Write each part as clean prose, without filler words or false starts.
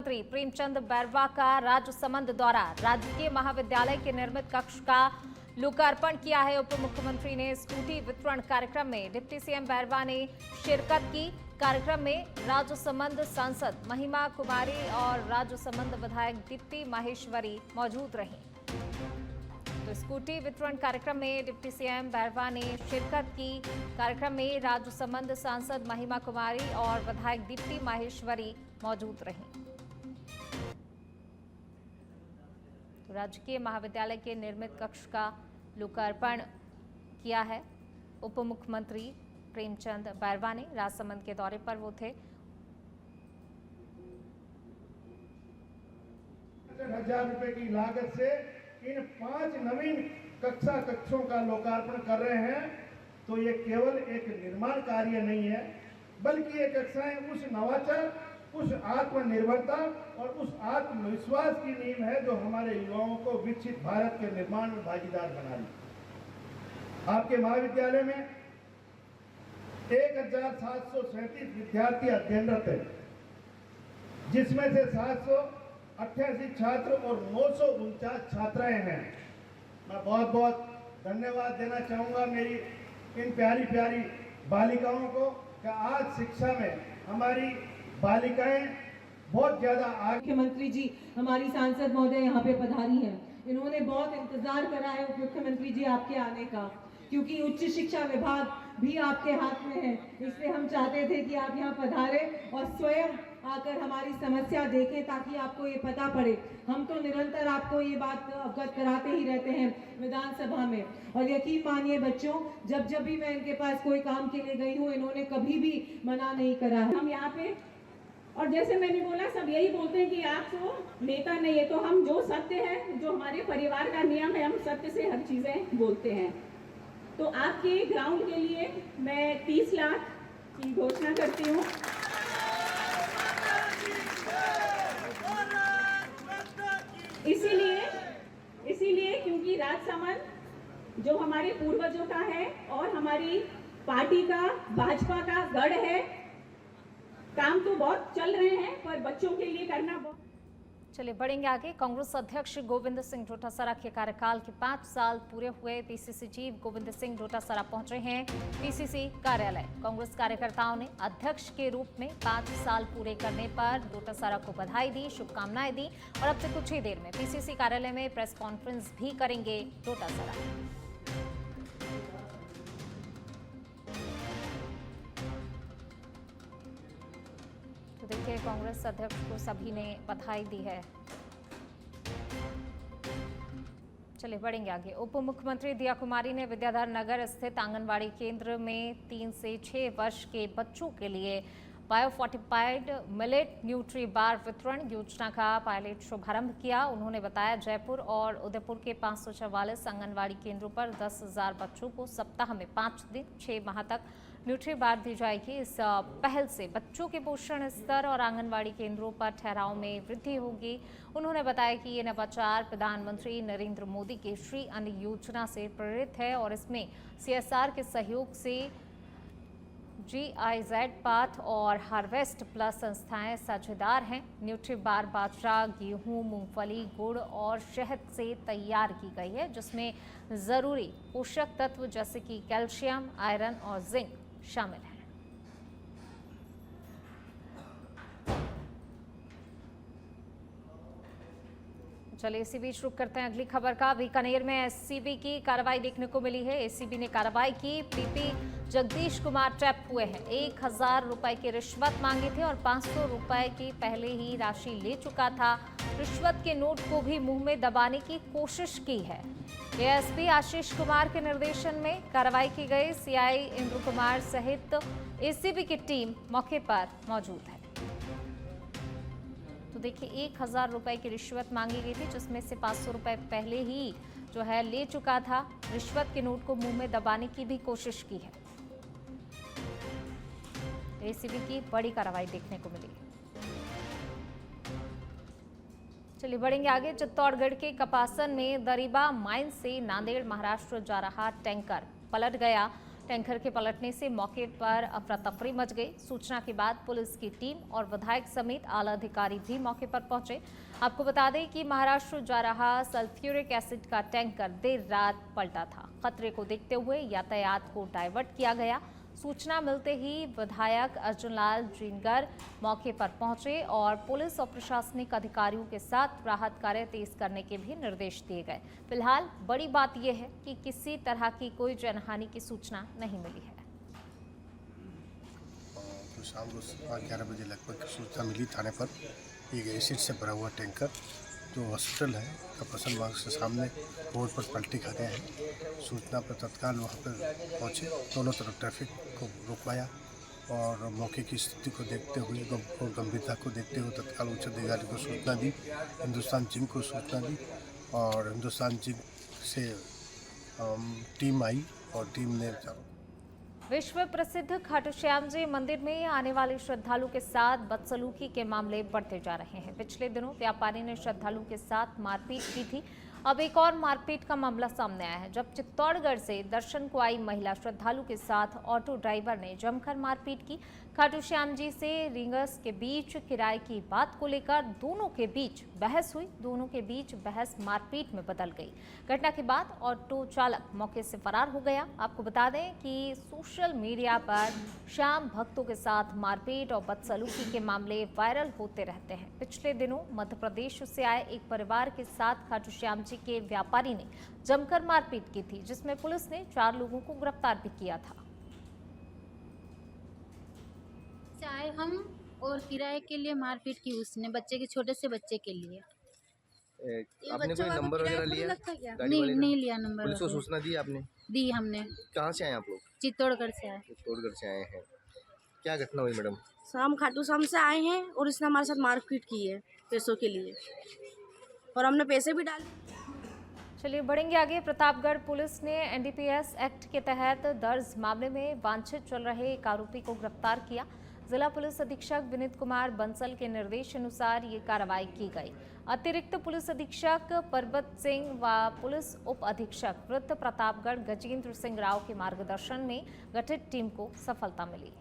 मंत्री प्रेमचंद बैरवा का राजसमंद दौरा। राजकीय महाविद्यालय के निर्मित कक्ष का लोकार्पण किया है। उप मुख्यमंत्री ने स्कूटी वितरण कार्यक्रम में डिप्टी सीएम बैरवा ने शिरकत की। कार्यक्रम में राजसमंद सांसद महिमा कुमारी और राजसमंद विधायक दीप्ति माहेश्वरी मौजूद रहीं। तो स्कूटी वितरण कार्यक्रम में डिप्टी सीएम बैरवा ने शिरकत की। कार्यक्रम में राजसमंद सांसद महिमा कुमारी और विधायक दीप्ति माहेश्वरी मौजूद रहीं। तो राजकीय महाविद्यालय के निर्मित कक्ष का लोकार्पण किया है उप मुख्यमंत्री प्रेमचंद बैरवा ने। राजसमंद के दौरे पर वो थे। 1000 रुपए की लागत से इन 5 नवीन कक्षों का लोकार्पण कर रहे हैं। तो ये केवल एक निर्माण कार्य नहीं है, बल्कि ये कक्षाएं उस नवाचार, उस आत्मनिर्भरता और उस आत्मविश्वास की नींव है जो हमारे युवाओं को विकसित भारत के निर्माण में भागीदार बना रही। आपके महाविद्यालय में 1737 विद्यार्थी अध्ययनरत हैं, जिसमें से 788 छात्र और 949 छात्राएं हैं। मैं बहुत बहुत धन्यवाद देना चाहूँगा मेरी इन प्यारी प्यारी बालिकाओं को कि आज शिक्षा में हमारी बालिकाएं बहुत ज़्यादा आगे। मुख्यमंत्री जी हमारी सांसद महोदय यहाँ पे पधारी हैं। इन्होंने बहुत इंतजार करा है मुख्यमंत्री जी आपके आने का, क्योंकि उच्च शिक्षा विभाग भी आपके हाथ में है। इसलिए हम चाहते थे कि आप यहाँ पधारें और स्वयं आकर हमारी समस्या देखें, ताकि आपको ये पता पड़े। हम तो निरंतर आपको ये बात अवगत कराते ही रहते हैं विधानसभा में, और यकीन मानिए बच्चों, जब भी मैं इनके पास कोई काम के लिए गई हूँ, इन्होंने कभी भी मना नहीं करा है। हम यहाँ पे, और जैसे मैंने बोला, सब यही बोलते हैं कि आप तो नेता नहीं है, तो हम जो सत्य है, जो हमारे परिवार का नियम है, हम सत्य से हर चीजें बोलते हैं। तो आपके ग्राउंड के लिए मैं 30 लाख की घोषणा करती हूँ। इसीलिए क्योंकि राजसमंद जो हमारे पूर्वजों का है और हमारी पार्टी का, भाजपा का गढ़ है। काम तो बहुत चल रहे हैं, पर बच्चों के लिए करना बहुत। चलिए बढ़ेंगे आगे। कांग्रेस अध्यक्ष गोविंद सिंह डोटासरा के कार्यकाल के 5 साल पूरे हुए। पीसीसी चीफ गोविंद सिंह डोटासरा पहुंचे हैं पीसीसी कार्यालय। कांग्रेस कार्यकर्ताओं ने अध्यक्ष के रूप में 5 साल पूरे करने पर डोटासरा को बधाई दी, शुभकामनाएं दी और अब से कुछ ही देर में पीसीसी कार्यालय में प्रेस कॉन्फ्रेंस भी करेंगे डोटासरा। देखिए, कांग्रेस अध्यक्ष को सभी ने बधाई दी है। चलिए बढ़ेंगे आगे। उप मुख्यमंत्री दिया कुमारी ने विद्याधर नगर स्थित आंगनवाड़ी केंद्र में 3 से 6 वर्ष के बच्चों के लिए बायोफोर्टिफाइड मिलेट न्यूट्री बार वितरण योजना का पायलट शुभारंभ किया। उन्होंने बताया, जयपुर और उदयपुर के 544 आंगनवाड़ी केंद्रों पर 10,000 बच्चों को सप्ताह में 5 दिन 6 माह तक न्यूट्री बार दी जाएगी। इस पहल से बच्चों के पोषण स्तर और आंगनवाड़ी केंद्रों पर ठहराव में वृद्धि होगी। उन्होंने बताया कि ये नवाचार प्रधानमंत्री नरेंद्र मोदी के श्री अन्न योजना से प्रेरित है और इसमें सीएसआर के सहयोग से GIZ पाथ और हार्वेस्ट प्लस संस्थाएं साझेदार हैं। न्यूट्री बार बाजरा, गेहूं, मूंगफली, गुड़ और शहद से तैयार की गई है, जिसमें जरूरी पोषक तत्व जैसे कि कैल्शियम, आयरन और जिंक शामिल हैं। चलिए इसी बीच रुक करते हैं अगली खबर का। बीकानेर में एससीबी की कार्रवाई देखने को मिली है। एसीबी ने कार्रवाई की। पीपी जगदीश कुमार ट्रैप हुए हैं। 1000 रुपए की रिश्वत मांगी थी और 500 रुपए की पहले ही राशि ले चुका था। रिश्वत के नोट को भी मुंह में दबाने की कोशिश की है। एएसपी आशीष कुमार के निर्देशन में कार्रवाई की गई। सीआई इंद्र कुमार सहित एसीबी की टीम मौके पर मौजूद है। तो देखिए, 1000 रुपए की रिश्वत मांगी गई थी, जिसमें से 500 रुपए पहले ही जो है ले चुका था। रिश्वत के नोट को मुंह में दबाने की भी कोशिश की है। एसीबी की बड़ी कार्रवाई देखने को मिली। चलिए बढ़ेंगे आगे। चित्तौड़गढ़ के कपासन में दरीबा माइन से नांदेड़ महाराष्ट्र जा रहा टैंकर पलट गया। टैंकर के पलटने से मौके पर अफरा तफरी मच गई। सूचना के बाद पुलिस की टीम और विधायक समेत आला अधिकारी भी मौके पर पहुंचे। आपको बता दें कि महाराष्ट्र जा रहा सल्फ्यूरिक एसिड का टैंकर देर रात पलटा था। खतरे को देखते हुए यातायात को डायवर्ट किया गया। सूचना मिलते ही विधायक अर्जुन लाल जिनगर मौके पर पहुंचे और पुलिस और प्रशासनिक अधिकारियों के साथ राहत कार्य तेज करने के भी निर्देश दिए गए। फिलहाल बड़ी बात यह है कि किसी तरह की कोई जनहानि की सूचना नहीं मिली है। तो शाम को 11 बजे लगभग सूचना मिली थाने पर एक एसिड से भरा हुआ टैंकर जो हॉस्पिटल है कपसन बाग से सामने रोड पर पलटी खा गया है। सूचना पर तत्काल वहाँ पर पहुँचे, दोनों तरफ ट्रैफिक को रुकवाया और मौके की स्थिति को देखते हुए और गंभीरता को देखते हुए तत्काल उच्च अधिकारी को सूचना दी, हिंदुस्तान जिंक को सूचना दी और हिंदुस्तान जिंक से टीम आई और टीम ने विश्व प्रसिद्ध खाटू श्याम जी मंदिर में आने वाले श्रद्धालुओं के साथ बदसलूकी के मामले बढ़ते जा रहे हैं। पिछले दिनों व्यापारी ने श्रद्धालुओं के साथ मारपीट की थी। अब एक और मारपीट का मामला सामने आया है, जब चित्तौड़गढ़ से दर्शन को आई महिला श्रद्धालु के साथ ऑटो ड्राइवर ने जमकर मारपीट की। खाटू श्याम जी से रिंगर्स के बीच किराए की बात को लेकर दोनों के बीच बहस हुई। दोनों के बीच बहस मारपीट में बदल गई। घटना के बाद ऑटो चालक मौके से फरार हो गया। आपको बता दें कि सोशल मीडिया पर श्याम भक्तों के साथ मारपीट और बदसलूकी के मामले वायरल होते रहते हैं। पिछले दिनों मध्य प्रदेश से आए एक परिवार के साथ खाटू श्याम जी के व्यापारी ने जमकर मारपीट की थी, जिसमें पुलिस ने 4 लोगों को गिरफ्तार भी किया था। चाहे हम और किराए के लिए मारपीट की उसने छोटे से बच्चे के लिए। आपने कोई नंबर वगैरह लिया? नहीं लिया नंबर। पुलिस को सूचना दी आपने? दी हमने। कहाँ से आए आप लोग? चित्तौड़गढ़ से आए। चित्तौड़गढ़ से आए हैं। क्या घटना हुई मैडम? हम खाटू श्याम से आए हैं और इसने हमारे साथ मारपीट की है पैसों के लिए और हमने पैसे भी डाले। चलिए बढ़ेंगे आगे। प्रतापगढ़ पुलिस ने एनडीपीएस एक्ट के तहत दर्ज मामले में वांछित चल रहे एक आरोपी को गिरफ्तार किया। जिला पुलिस अधीक्षक विनीत कुमार बंसल के निर्देश अनुसार ये कार्रवाई की गई। अतिरिक्त पुलिस अधीक्षक परबत सिंह व पुलिस उप अधीक्षक वृत्त प्रतापगढ़ गजेंद्र सिंह राव के मार्गदर्शन में गठित टीम को सफलता मिली।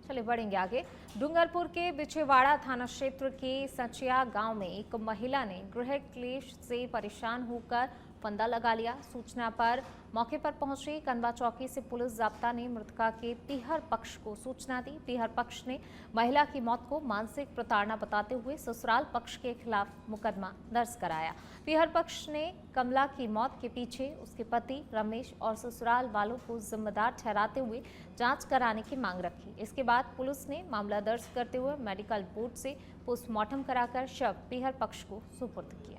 चलिए बढ़ेंगे आगे। डूंगरपुर के बिछेवाड़ा थाना क्षेत्र के सचिया गांव में एक महिला ने गृह क्लेश से परेशान होकर फंदा लगा लिया। सूचना पर मौके पर पहुंची कनवा चौकी से पुलिस जाब्ता ने मृतका के पीहर पक्ष को सूचना दी। पीहर पक्ष ने महिला की मौत को मानसिक प्रताड़ना बताते हुए ससुराल पक्ष के खिलाफ मुकदमा दर्ज कराया। पीहर पक्ष ने कमला की मौत के पीछे उसके पति रमेश और ससुराल वालों को जिम्मेदार ठहराते हुए जांच कराने की मांग रखी। इसके बाद पुलिस ने मामला दर्ज करते हुए मेडिकल बोर्ड से पोस्टमार्टम कराकर शव पीहर पक्ष को सुपुर्द किया।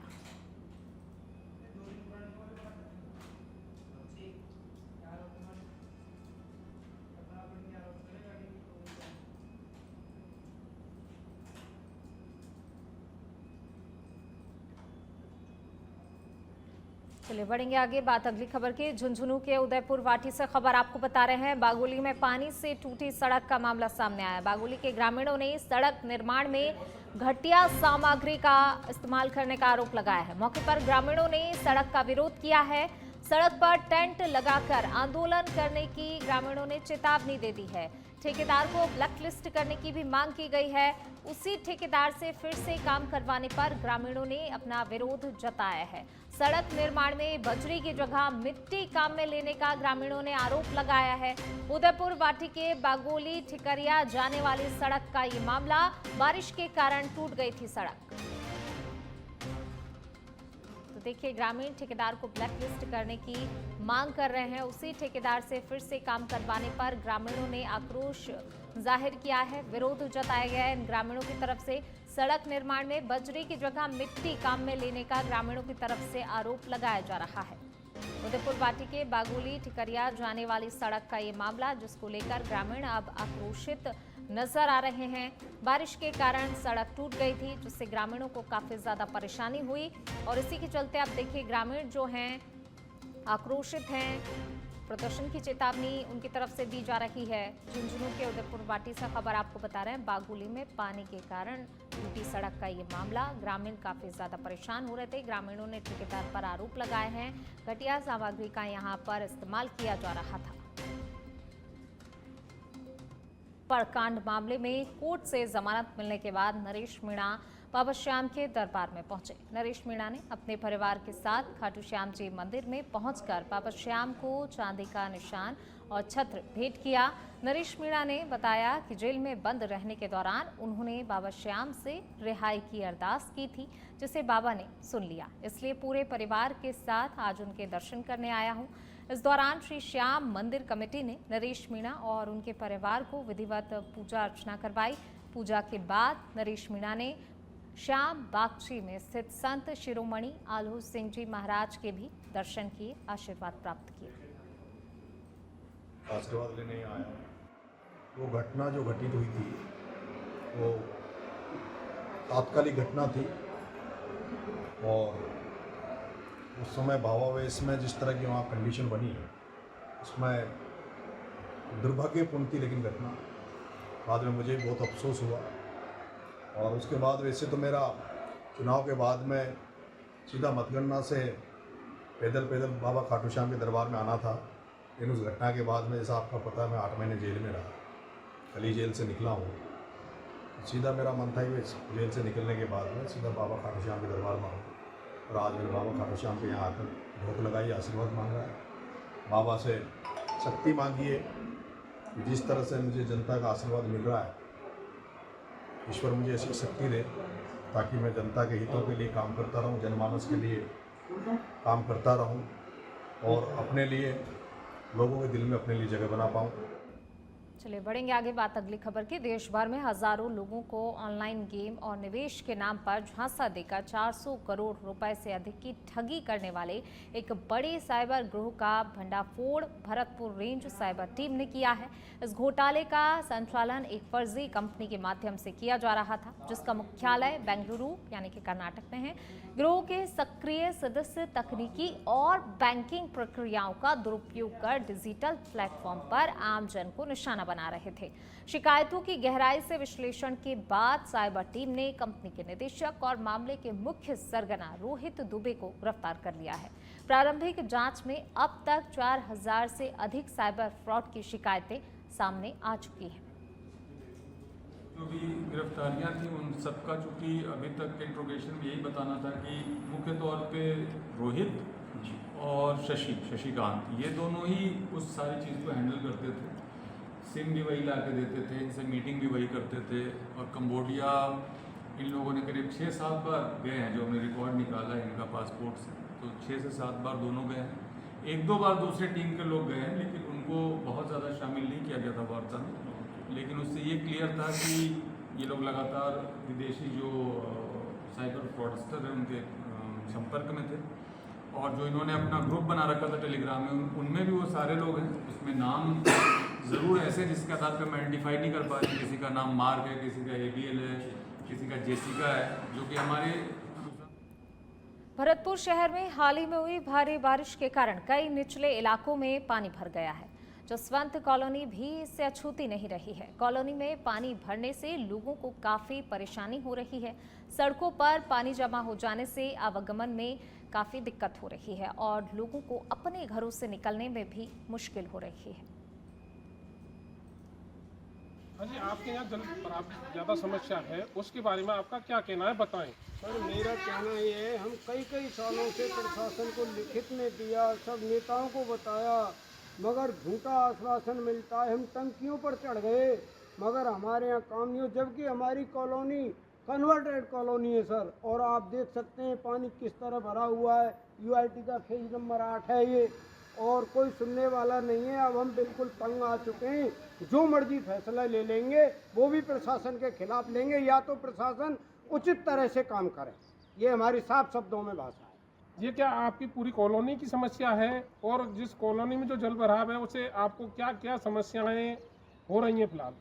चलिए बढ़ेंगे आगे। बात अगली खबर की। झुंझुनू के उदयपुर वाटी से खबर आपको बता रहे हैं। बागोली में पानी से टूटी सड़क का मामला सामने आया। बागोली के ग्रामीणों ने सड़क निर्माण में घटिया सामग्री का इस्तेमाल करने का आरोप लगाया है। मौके पर ग्रामीणों ने सड़क का विरोध किया है। सड़क पर टेंट लगाकर आंदोलन करने की ग्रामीणों ने चेतावनी दे दी है। ठेकेदार को ब्लैकलिस्ट करने की भी मांग की गई है। उसी ठेकेदार से फिर से काम करवाने पर ग्रामीणों ने अपना विरोध जताया है। सड़क निर्माण में बजरी की जगह मिट्टी काम में लेने का ग्रामीणों ने आरोप लगाया है। उदयपुर वाटी के बागोली ठिकरिया जाने वाली सड़क का ये मामला, बारिश के कारण टूट गई थी सड़क। तो देखिए, ग्रामीण ठेकेदार को ब्लैकलिस्ट करने की मांग कर रहे हैं। उसी ठेकेदार से फिर से काम करवाने पर ग्रामीणों ने आक्रोश जाहिर किया है। विरोध जताया गया है इन ग्रामीणों की तरफ से। सड़क निर्माण में बजरी की जगह मिट्टी काम में लेने का ग्रामीणों की तरफ से आरोप लगाया जा रहा है। उदयपुर वाटी के बागोली ठिकरिया जाने वाली सड़क का ये मामला, जिसको लेकर ग्रामीण अब आक्रोशित नजर आ रहे हैं। बारिश के कारण सड़क टूट गई थी, जिससे ग्रामीणों को काफी ज्यादा परेशानी हुई और इसी के चलते अब देखिए ग्रामीण जो हैं आक्रोशित हैं। प्रदर्शन की चेतावनी उनकी तरफ से दी जा रही है। झुंझुनू के उदयपुर वाटी से खबर आपको बता रहे हैं, बागुली में पानी के कारण टूटी सड़क का ये मामला। ग्रामीण काफी ज्यादा परेशान हो रहे थे। ग्रामीणों ने ठेकेदार पर आरोप लगाए हैं, घटिया सामग्री का यहां पर इस्तेमाल किया जा रहा था। परकांड मामले में कोर्ट से जमानत मिलने के बाद नरेश मीणा बाबा श्याम के दरबार में पहुंचे। नरेश मीणा ने अपने परिवार के साथ खाटू श्याम जी मंदिर में पहुंचकर बाबा श्याम को चांदी का निशान और छत्र भेंट किया। नरेश मीणा ने बताया कि जेल में बंद रहने के दौरान उन्होंने बाबा श्याम से रिहाई की अरदास की थी, जिसे बाबा ने सुन लिया। इसलिए पूरे परिवार के साथ आज उनके दर्शन करने आया हूं। इस दौरान श्री श्याम मंदिर कमेटी ने नरेश मीणा और उनके परिवार को विधिवत पूजा अर्चना करवाई। पूजा के बाद नरेश मीणा ने श्याम बागची में स्थित संत शिरोमणि आल्हू सिंह जी महाराज के भी दर्शन किए, आशीर्वाद प्राप्त किए। आशीर्वाद लेने आया। वो घटना जो घटित हुई थी वो तात्कालिक घटना थी और उस समय भावावेश में जिस तरह की वहाँ कंडीशन बनी उसमें दुर्भाग्यपूर्ण थी, लेकिन घटना बाद में मुझे बहुत अफसोस हुआ। और उसके बाद वैसे तो मेरा चुनाव के बाद में सीधा मतगणना से पैदल बाबा खाटू श्याम के दरबार में आना था, लेकिन उस घटना के बाद में जैसा आपका पता है मैं 8 महीने जेल में रहा, कल ही जेल से निकला हूँ। सीधा मेरा मन था कि जेल से निकलने के बाद में सीधा बाबा खाटू श्याम के दरबार में आऊँ और आज मैंने बाबा खाटू श्याम के यहाँ आकर भोग लगाई, आशीर्वाद मांगा है। बाबा से शक्ति मांगी है कि जिस तरह से मुझे जनता का आशीर्वाद मिल रहा है, ईश्वर मुझे ऐसी शक्ति दे ताकि मैं जनता के हितों के लिए काम करता रहूं, जनमानस के लिए काम करता रहूं और अपने लिए, लोगों के दिल में अपने लिए जगह बना पाऊं। चलिए बढ़ेंगे आगे बात अगली खबर की। देश भर में हजारों लोगों को ऑनलाइन गेम और निवेश के नाम पर झांसा देकर 400 करोड़ रुपए से अधिक की ठगी करने वाले एक बड़े साइबर गिरोह का भंडाफोड़ भरतपुर रेंज साइबर टीम ने किया है। इस घोटाले का संचालन एक फर्जी कंपनी के माध्यम से किया जा रहा था, जिसका मुख्यालय बेंगलुरु यानी कि कर्नाटक में है। गिरोह के सक्रिय सदस्य तकनीकी और बैंकिंग प्रक्रियाओं का दुरुपयोग कर डिजिटल प्लेटफॉर्म पर आमजन को निशाना बना रहे थे। शिकायतों की गहराई से विश्लेषण के बाद साइबर टीम ने कंपनी के निदेशक और मामले के मुख्य सरगना रोहित दुबे को गिरफ्तार कर लिया है। प्रारंभिक जांच में अब तक 4000 से अधिक साइबर फ्रॉड की शिकायतें सामने आ चुकी हैं। जो भी गिरफ्तारियां थी उन सबका, चूँकि अभी तक के इंट्रोगेशन में यही बताना था कि मुख्य तौर पे रोहित और शशिकांत, ये दोनों ही उस सारी चीज़ को हैंडल करते थे। सिम भी वही ला के देते थे, इनसे मीटिंग भी वही करते थे। और कंबोडिया इन लोगों ने करीब 6-7 बार गए हैं, जो हमने रिकॉर्ड निकाला है इनका पासपोर्ट से, तो 6 से 7 बार दोनों गए हैं। 1-2 बार दूसरे टीम के लोग गए हैं, लेकिन उनको बहुत ज़्यादा शामिल नहीं किया गया था वार्ता में। लेकिन उससे ये क्लियर था कि ये लोग लगातार विदेशी जो साइबर फ्रॉडस्टर हैं उनके संपर्क में थे। और जो इन्होंने अपना ग्रुप बना रखा था टेलीग्राम में, उनमें भी वो सारे लोग हैं। उसमें नाम ज़रूर ऐसे जिसके आधार पर मैं आइडेंटिफाई नहीं कर पा रही। किसी का नाम मार्क है, किसी का ABL है, किसी का जेसिका है, जो कि हमारे भरतपुर शहर में हाल ही में हुई भारी बारिश के कारण कई निचले इलाकों में पानी भर गया है। जसवंत कॉलोनी भी इससे अछूती नहीं रही है। कॉलोनी में पानी भरने से लोगों को काफी परेशानी हो रही है। सड़कों पर पानी जमा हो जाने से आवागमन में काफी दिक्कत हो रही है और लोगों को अपने घरों से निकलने में भी मुश्किल हो रही है। हाँ जी, आपके यहाँ जल ज़्यादा समस्या है, उसके बारे में आपका क्या कहना है, बताएं। सर मेरा कहना ये है, हम कई सालों से प्रशासन को लिखित में दिया, सब नेताओं को बताया, मगर झूठा आश्वासन मिलता है। हम टंकियों पर चढ़ गए मगर हमारे यहाँ काम नहीं हो, जबकि हमारी कॉलोनी कन्वर्टेड कॉलोनी है सर। और आप देख सकते हैं पानी किस तरह भरा हुआ है। UIT का फेज नंबर 8 है ये, और कोई सुनने वाला नहीं है। अब हम बिल्कुल तंग आ चुके हैं। जो मर्जी फैसला ले लेंगे वो भी प्रशासन के खिलाफ लेंगे, या तो प्रशासन उचित तरह से काम करे। ये हमारी साफ शब्दों में भाषा है। ये क्या आपकी पूरी कॉलोनी की समस्या है? और जिस कॉलोनी में जो जल भराव है उसे आपको क्या क्या समस्याएं हो रही हैं फिलहाल?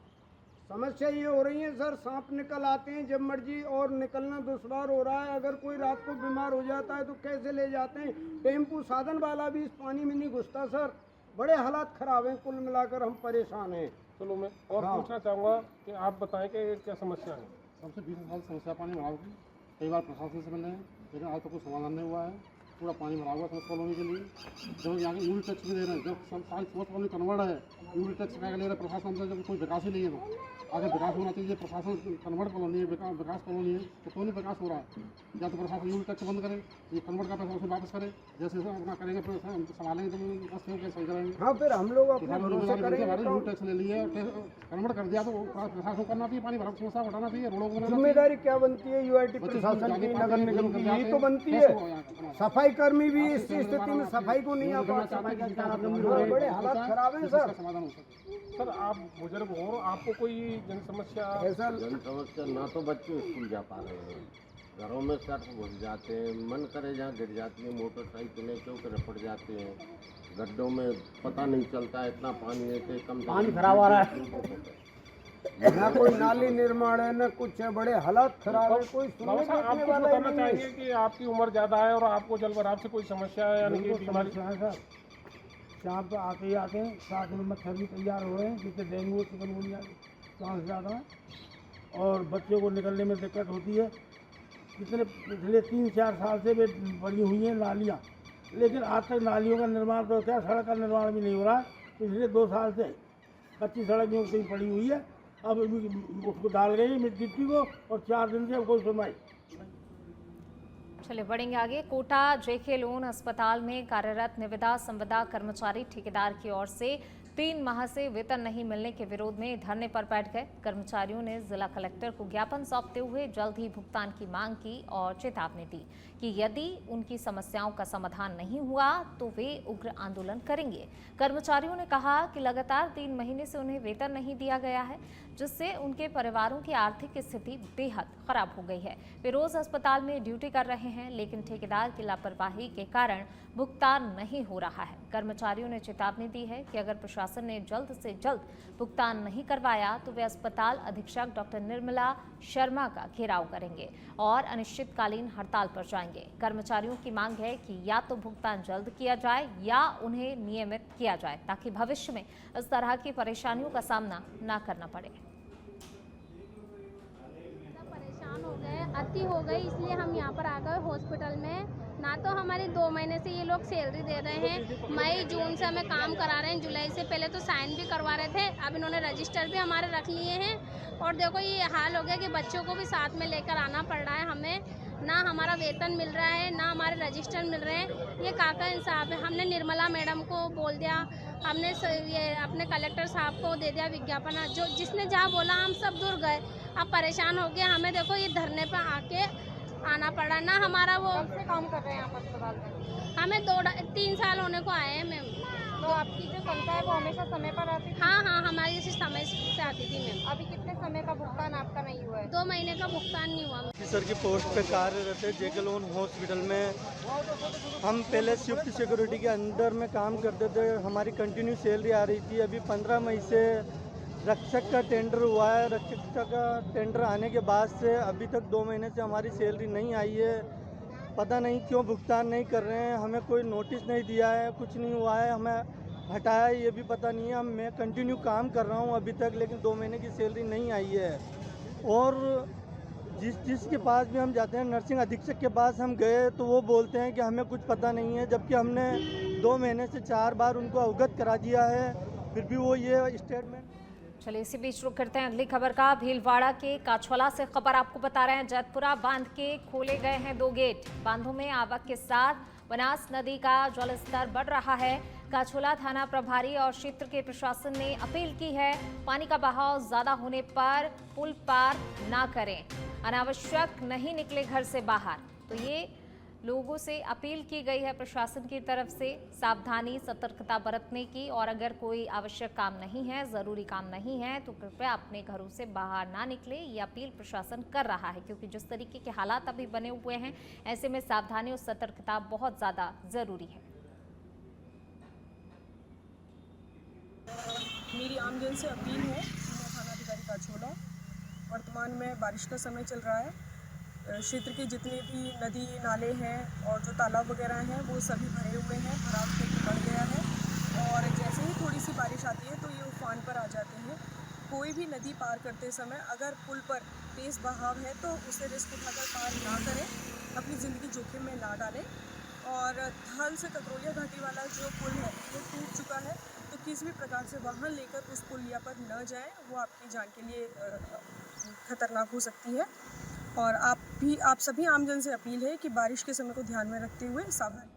समस्या ये हो रही है सर, सांप निकल आते हैं जब मर्जी और निकलना दुश्वार हो रहा है। अगर कोई रात को बीमार हो जाता है तो कैसे ले जाते हैं? टेम्पू साधन वाला भी इस पानी में नहीं घुसता सर। बड़े हालात खराब हैं, कुल मिलाकर हम परेशान हैं। चलो मैं और हाँ। पूछना चाहूँगा कि आप बताएं कि क्या समस्या है। सबसे 20 साल समस्या पानी भराव की, कई बार प्रशासन से मिले हैं लेकिन आज तक कोई समाधान नहीं हुआ है। पूरा पानी भरा हुआ है कॉलोनी के लिए, जब यहाँ के यूनिट टैक्स भी दे रहे हैं, जब साल कॉलोनी कन्वर्ट है, यूनिट टैक्स क्या ले रहे हैं प्रशासन से, जब कोई विकास ही नहीं है तो आगे विकास होना चाहिए। प्रशासन कन्वर्ट कॉलोनी है, विकास कॉलोनी है, तो क्यों नहीं विकास हो रहा है? या तो प्रशासन यूनिट टैक्स बंद करे, ये कन्वर्ट का पैसा उसे वापस करे, जैसे अपना करेंगे संभालेंगे तो बस हो सही करेंगे। हाँ, फिर हम लोग अपना भरोसा करेंगे। यूनिट टैक्स ले लिए, कन्वर्ट कर दिया तो प्रशासन करना चाहिए, पानी भरा समस्या हटाना चाहिए, रोडों को जिम्मेदारी क्या बनती है यूआईटी प्रशासन की, नगर निगम की, यही तो बनती है। सफाई कर्मी भी इस स्थिति में सफाई को नहीं आ पाते। बड़े हालात खराब हैं सर। समाधान हो सके। सर आप बुजुर्ग हो, आपको कोई जन समस्या? ऐसा जन समस्या ना तो बच्चे स्कूल जा पा रहे हैं, घरों में सर्फ घुस जाते हैं, मन करे जहाँ गिर जाती है, मोटरसाइकिलें चौक रपट जाते हैं, गड्ढों में पता नहीं चलता है, इतना पानी है कि कम पानी खराब आ रहा है, ना कोई नाली निर्माण है, न कुछ है, बड़े हालात खराब है, कोई सुनने आप देखने कुछ वाला बताना ही नहीं चाहेंगे है। कि आपकी उम्र ज़्यादा है और आपको जल भराव से कोई समस्या है यानी कि बीमारी? सर शाम को आते ही आते हैं, 7 में मच्छर भी तैयार हो रहे हैं, जिससे डेंगू चिकनगुनिया चांस ज़्यादा है और बच्चों को निकलने में दिक्कत होती है। पिछले 3-4 साल से बनी हुई हैं नालियाँ, लेकिन आज तक नालियों का निर्माण तो क्या, सड़क का निर्माण भी नहीं हो रहा। पिछले 2 साल से कच्ची सड़क जो कहीं पड़ी हुई है, अब उसको डाल गई मिट्टी को और 4 दिन से अब कोई सुनवाई। चलिए बढ़ेंगे आगे। कोटा जेके लोन अस्पताल में कार्यरत निविदा संविदा कर्मचारी ठेकेदार की ओर से 3 माह से वेतन नहीं मिलने के विरोध में धरने पर बैठ गए। कर्मचारियों ने जिला कलेक्टर को ज्ञापन सौंपते हुए जल्द ही भुगतान की मांग की और चेतावनी दी कि यदि उनकी समस्याओं का समाधान नहीं हुआ तो वे उग्र आंदोलन करेंगे। कर्मचारियों ने कहा कि लगातार 3 महीने से उन्हें वेतन नहीं दिया गया है, जिससे उनके परिवारों की आर्थिक स्थिति बेहद खराब हो गई है। वे रोज अस्पताल में ड्यूटी कर रहे हैं, लेकिन ठेकेदार की लापरवाही के कारण भुगतान नहीं हो रहा है। कर्मचारियों ने चेतावनी दी है कि अगर प्रशासन ने जल्द से जल्द भुगतान नहीं करवाया तो वे अस्पताल अधीक्षक डॉक्टर निर्मला शर्मा का घेराव करेंगे और अनिश्चितकालीन हड़ताल पर जाएंगे। कर्मचारियों की मांग है कि या तो भुगतान जल्द किया जाए या उन्हें नियमित किया जाए, ताकि भविष्य में इस तरह की परेशानियों का सामना न करना पड़े। परेशान हो गए, अति हो गई, इसलिए हम यहाँ पर आ गए हॉस्पिटल में। ना तो हमारी 2 महीने से ये लोग सैलरी दे रहे हैं, मई जून से हमें काम करा रहे हैं, जुलाई से पहले तो साइन भी करवा रहे थे, अब इन्होंने रजिस्टर भी हमारे रख लिए हैं। और देखो ये हाल हो गया कि बच्चों को भी साथ में लेकर आना पड़ रहा है हमें, ना हमारा वेतन मिल रहा है, ना हमारे रजिस्टर मिल रहे हैं। ये काका इंसाफ है। हमने निर्मला मैडम को बोल दिया, हमने ये अपने कलेक्टर साहब को दे दिया विज्ञापन, जो जिसने जहाँ बोला हम सब दूर गए। अब परेशान हो गए, हमें देखो ये धरने पर आके आना पड़ा। ना हमारा वो से काम कर रहे हैं आप अस्पताल में? हमें 2-3 साल होने को आए हैं मैम। तो आपकी जो तनख्वाह है वो हमेशा समय पर आती थी? हाँ, हमारी जैसे समय से आती थी मैम। अभी कितने समय का भुगतान आपका नहीं हुआ है? 2 महीने का भुगतान नहीं हुआ। ऑफिसर की पोस्ट पे कार्यरत है जेके लोन हॉस्पिटल में। हम पहले शिफ्ट सिक्योरिटी के अंदर में काम करते थे, हमारी कंटिन्यू सैलरी आ रही थी। अभी 15 मई से रक्षक का टेंडर हुआ है, रक्षक का टेंडर आने के बाद से अभी तक 2 महीने से हमारी सैलरी नहीं आई है। पता नहीं क्यों भुगतान नहीं कर रहे हैं, हमें कोई नोटिस नहीं दिया है, कुछ नहीं हुआ है, हमें हटाया है ये भी पता नहीं है। मैं कंटिन्यू काम कर रहा हूँ अभी तक, लेकिन 2 महीने की सैलरी नहीं आई है। और जिसके पास भी हम जाते हैं, नर्सिंग अधीक्षक के पास हम गए तो वो बोलते हैं कि हमें कुछ पता नहीं है, जबकि हमने 2 महीने से 4 बार उनको अवगत करा दिया है, फिर भी वो ये स्टेटमेंट। चलिए इसी बीच रुक करते हैं अगली खबर का। भीलवाड़ा के काछोला से खबर आपको बता रहे हैं। जैतपुरा बांध के खोले गए हैं 2 गेट। बांधों में आवक के साथ बनास नदी का जलस्तर बढ़ रहा है। काछोला थाना प्रभारी और क्षेत्र के प्रशासन ने अपील की है, पानी का बहाव ज्यादा होने पर पुल पार ना करें, अनावश्यक नहीं निकले घर से बाहर। तो ये लोगों से अपील की गई है प्रशासन की तरफ से सावधानी सतर्कता बरतने की, और अगर कोई आवश्यक काम नहीं है, ज़रूरी काम नहीं है, तो कृपया अपने घरों से बाहर ना निकले। ये अपील प्रशासन कर रहा है, क्योंकि जिस तरीके के हालात अभी बने हुए हैं, ऐसे में सावधानी और सतर्कता बहुत ज़्यादा ज़रूरी है। मेरी आमजन से अपील है, मैं थानाधिकारी काछोला। वर्तमान में बारिश का समय चल रहा है, क्षेत्र के जितने भी नदी नाले हैं और जो तालाब वगैरह हैं वो सभी भरे हुए हैं, भराव क्षेत्र बढ़ गया है। और जैसे बारिश आती है तो ये उफान पर आ जाते हैं। कोई भी नदी पार करते समय अगर पुल पर तेज़ बहाव है तो उसे रिस्क उठाकर पार ना करें, अपनी ज़िंदगी जोखिम में ना डालें। और थल से ककरोलिया घाटी वाला जो पुल है वो टूट चुका है, तो किसी भी प्रकार से वाहन लेकर उस पुलिया पर न जाएं, वो आपकी जान के लिए खतरनाक हो सकती है। और आप सभी आमजन से अपील है कि बारिश के समय को ध्यान में रखते हुए सावधान।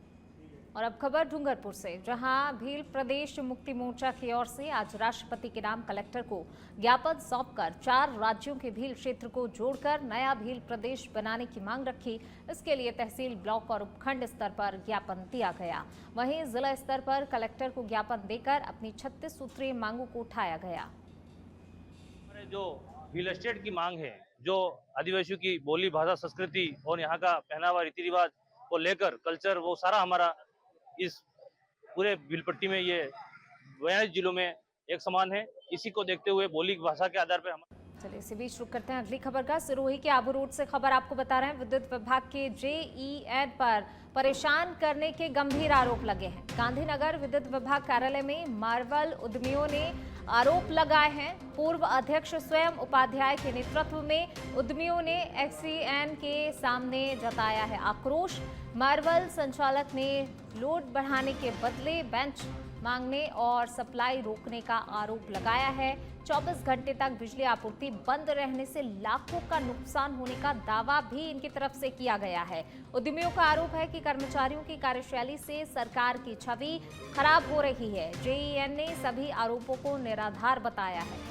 और अब खबर डूंगरपुर से, जहां भील प्रदेश मुक्ति मोर्चा की ओर से आज राष्ट्रपति के नाम कलेक्टर को ज्ञापन सौंपकर 4 राज्यों के भील क्षेत्र को जोड़कर नया भील प्रदेश बनाने की मांग रखी। इसके लिए तहसील, ब्लॉक और उपखंड स्तर पर ज्ञापन दिया गया। वहीं जिला स्तर पर कलेक्टर को ज्ञापन देकर अपनी 36 सूत्रीय मांगों को उठाया गया। जो भील स्टेट की मांग है, जो आदिवासियों की बोली, भाषा, संस्कृति और यहाँ का पहनावा, रीति रिवाज को लेकर कल्चर, वो सारा हमारा इस पूरे भीलपट्टी में, ये 42 जिलों में एक समान है। इसी को देखते हुए बोली भाषा के आधार पर हम। चलिए इसी बीच रुक करते हैं अगली खबर का। सिरोही के आबू रोड से खबर आपको बता रहे हैं। विद्युत विभाग के JEN पर परेशान करने के गंभीर आरोप लगे हैं। गांधीनगर विद्युत विभाग कार्यालय में मार्वल उद्यमियों ने आरोप लगाए हैं। पूर्व अध्यक्ष स्वयं उपाध्याय के नेतृत्व में उद्यमियों ने XEN के सामने जताया है आक्रोश। मार्वल संचालक ने लोड बढ़ाने के बदले बेंच मांगने और सप्लाई रोकने का आरोप लगाया है। 24 घंटे तक बिजली आपूर्ति बंद रहने से लाखों का नुकसान होने का दावा भी इनकी तरफ से किया गया है। उद्यमियों का आरोप है कि कर्मचारियों की कार्यशैली से सरकार की छवि खराब हो रही है। JEN ने सभी आरोपों को निराधार बताया है।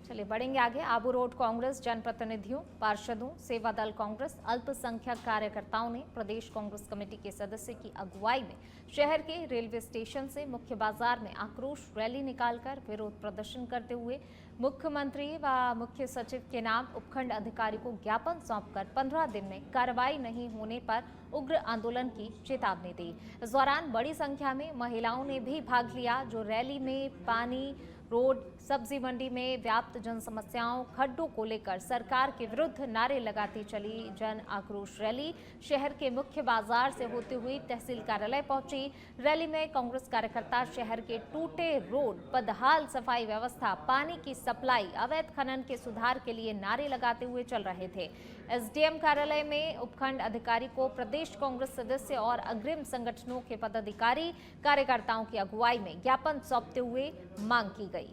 चलिए बढ़ेंगे आगे। आबू रोड कांग्रेस जनप्रतिनिधियों, पार्षदों, सेवा दल कांग्रेस, अल्पसंख्यक कार्यकर्ताओं ने प्रदेश कांग्रेस कमेटी के सदस्य की अगुवाई में शहर के रेलवे स्टेशन से मुख्य बाजार में आक्रोश रैली निकालकर विरोध प्रदर्शन करते हुए मुख्यमंत्री व मुख्य सचिव के नाम उपखंड अधिकारी को ज्ञापन सौंपकर 15 दिन में कार्रवाई नहीं होने पर उग्र आंदोलन की चेतावनी दी। इस दौरान बड़ी संख्या में महिलाओं ने भी भाग लिया, जो रैली में पानी, रोड, सब्जी मंडी में व्याप्त जन समस्याओं, खड्डों को लेकर सरकार के विरुद्ध नारे लगाती चली। जन आक्रोश रैली शहर के मुख्य बाजार से होते हुई तहसील कार्यालय पहुंची। रैली में कांग्रेस कार्यकर्ता शहर के टूटे रोड, बदहाल सफाई व्यवस्था, पानी की सप्लाई, अवैध खनन के सुधार के लिए नारे लगाते हुए चल रहे थे। SDM कार्यालय में उपखंड अधिकारी को प्रदेश कांग्रेस सदस्य और अग्रिम संगठनों के पदाधिकारी कार्यकर्ताओं की अगुवाई में ज्ञापन सौंपते हुए मांग की गई।